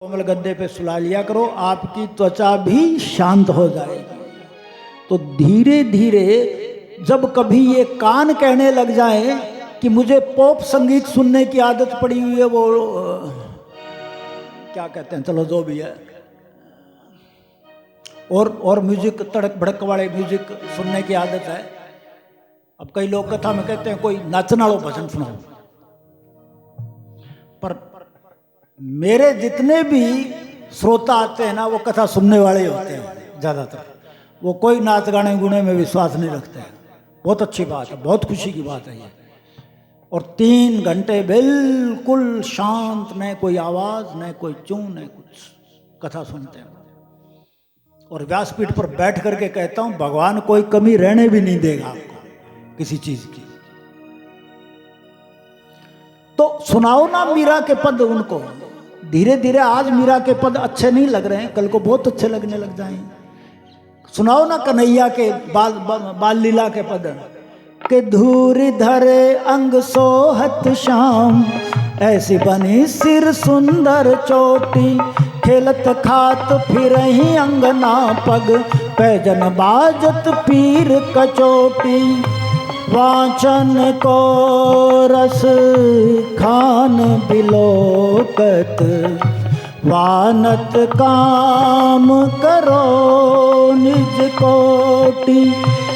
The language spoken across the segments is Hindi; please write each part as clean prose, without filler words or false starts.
कोमल गद्दे पे सुला लिया करो, आपकी त्वचा भी शांत हो जाएगी। तो धीरे धीरे जब कभी ये कान कहने लग जाए कि मुझे पॉप संगीत सुनने की आदत पड़ी हुई है, वो क्या कहते हैं, चलो जो भी है, और म्यूजिक, तड़क भड़क वाले म्यूजिक सुनने की आदत है। अब कई लोग कथा में कहते हैं कोई नाचना लो भजन सुनाओ, पर मेरे जितने भी श्रोता आते हैं ना, वो कथा सुनने वाले होते हैं ज्यादातर। वो कोई नाच गाने गुणे में विश्वास नहीं रखते हैं। बहुत अच्छी बात है, बहुत खुशी की बात है ये। और 3 घंटे बिल्कुल शांत, न कोई आवाज, न कोई चूं, न कुछ, कथा सुनते हैं। और व्यासपीठ पर बैठ करके कहता हूं, भगवान कोई कमी रहने भी नहीं देगा आपको किसी चीज की। तो सुनाओ ना मीरा के पद उनको। धीरे धीरे आज मीरा के पद अच्छे नहीं लग रहे हैं, कल को बहुत अच्छे लगने लग जाएंगे। सुनाओ ना कन्हैया के बाल लीला के पद के धूरी धरे अंग सोहत श्याम, ऐसी बनी सिर सुंदर चोटी, खेलत खात फिरहि अंगना पग, पैजन बाजत पीर कचोटी, वाचन को रस खान बिलोकत, वानत काम करो निज कोटि,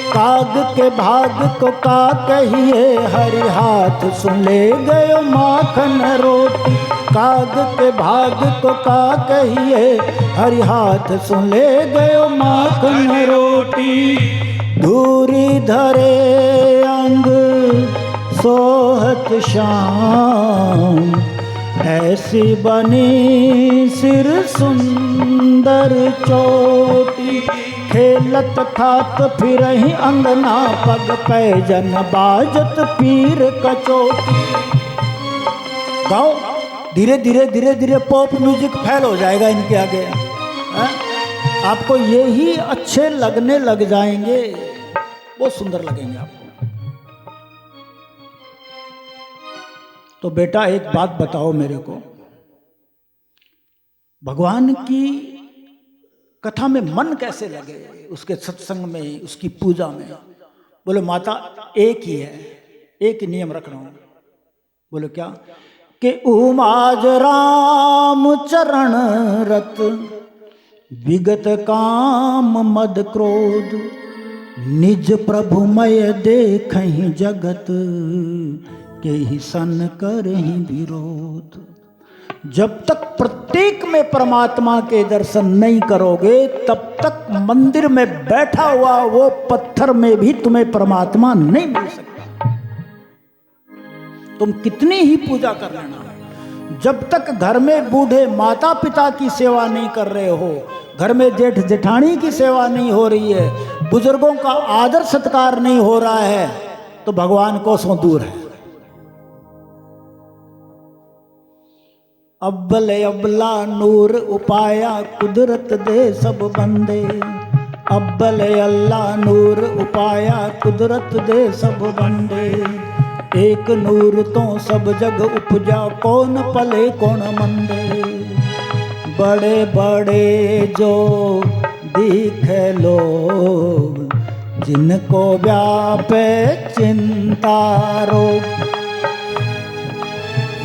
काग के भाग को का कहिए, हरि हाथ सुन ले गयो माखन रोटी, काग के भाग को का कहिए, हरि हाथ सुन ले गयो माखन रोटी, धूरी धरे अंग सोहत श्याम, ऐसी बनी सिर सुंदर चोटी, खेलत खात फिरहि अंगना पग, पैजन बाजत पीर कचोटी। गाओ, धीरे धीरे धीरे धीरे पॉप म्यूजिक फैल हो जाएगा इनके आगे, है? आपको यही अच्छे लगने लग जाएंगे, बहुत सुंदर लगेंगे आपको। तो बेटा एक बात बताओ मेरे को, भगवान की कथा में मन कैसे लगे, उसके सत्संग में, उसकी पूजा में? बोले माता एक ही है, एक ही नियम रख रहा हूं। बोले क्या? कि उमाज राम चरण रत, विगत काम मद क्रोध, निज प्रभुमय देखहि जगत, के ही सन करहि विरोध। जब तक प्रत्येक में परमात्मा के दर्शन नहीं करोगे, तब तक मंदिर में बैठा हुआ वो पत्थर में भी तुम्हें परमात्मा नहीं मिल सकता। तुम कितनी ही पूजा कर लेना, जब तक घर में बूढ़े माता पिता की सेवा नहीं कर रहे हो, घर में जेठ जेठानी की सेवा नहीं हो रही है, बुजुर्गों का आदर सत्कार नहीं हो रहा है, तो भगवान कोसों दूर है। अव्वल अबला नूर उपाया, कुदरत दे सब बंदे, अव्वल अल्लाह नूर उपाया, कुदरत दे सब बंदे, एक नूर तो सब जग उपजा, कौन पले कौन मंदे, बड़े बड़े जो दिखे लोग, जिनको व्यापे चिंता रोग,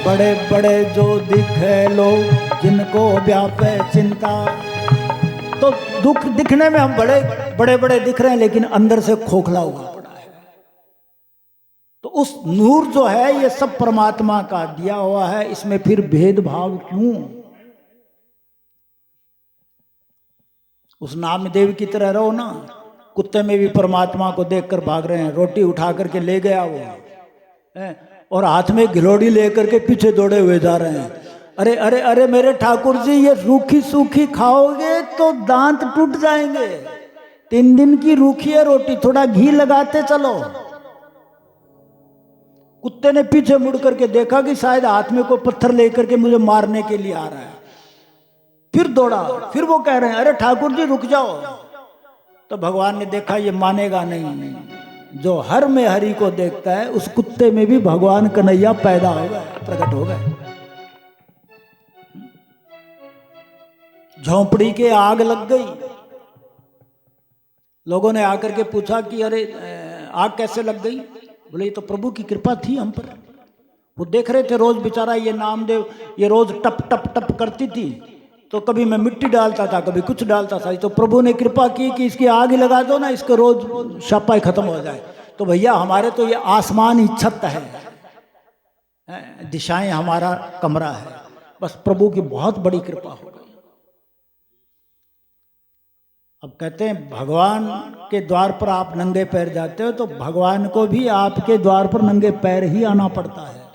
बड़े बड़े जो दिखे लोग, जिनको व्यापे चिंता। तो दुख दिखने में हम बड़े बड़े बड़े दिख रहे हैं, लेकिन अंदर से खोखला हुआ पड़ा है। तो उस नूर जो है, ये सब परमात्मा का दिया हुआ है, इसमें फिर भेदभाव क्यों? उस नामदेव की तरह रहो ना। कुत्ते में भी परमात्मा को देखकर भाग रहे हैं, रोटी उठा करके ले गया वो है, और हाथ में गिलोड़ी लेकर के पीछे दौड़े हुए जा रहे हैं। अरे अरे अरे मेरे ठाकुर जी, ये रूखी सूखी खाओगे तो दांत टूट जाएंगे। 3 दिन की रूखी है रोटी, थोड़ा घी लगाते चलो। कुत्ते ने पीछे मुड़ करके देखा कि शायद हाथ में कोई पत्थर लेकर के मुझे मारने के लिए आ रहा है, फिर दौड़ा। फिर वो कह रहे हैं अरे ठाकुर जी रुक जाओ। तो भगवान ने देखा ये मानेगा नहीं, जो हर में हरि को देखता है, उस कुत्ते में भी भगवान कन्हैया पैदा हो गए, प्रकट हो गए। झोंपड़ी के आग लग गई। लोगों ने आकर के पूछा कि अरे आग कैसे लग गई? बोले ये तो प्रभु की कृपा थी हम पर। वो देख रहे थे रोज बेचारा ये नामदेव ये रोज टप टप टप करती थी, तो कभी मैं मिट्टी डालता था, कभी कुछ डालता था, तो प्रभु ने कृपा की कि इसकी आग ही लगा दो ना, इसको रोज शापाई खत्म हो जाए। तो भैया हमारे तो ये आसमान ही छत है, दिशाएं हमारा कमरा है, बस प्रभु की बहुत बड़ी कृपा हो गई। अब कहते हैं भगवान के द्वार पर आप नंगे पैर जाते हो तो भगवान को भी आपके द्वार पर नंगे पैर ही आना पड़ता है।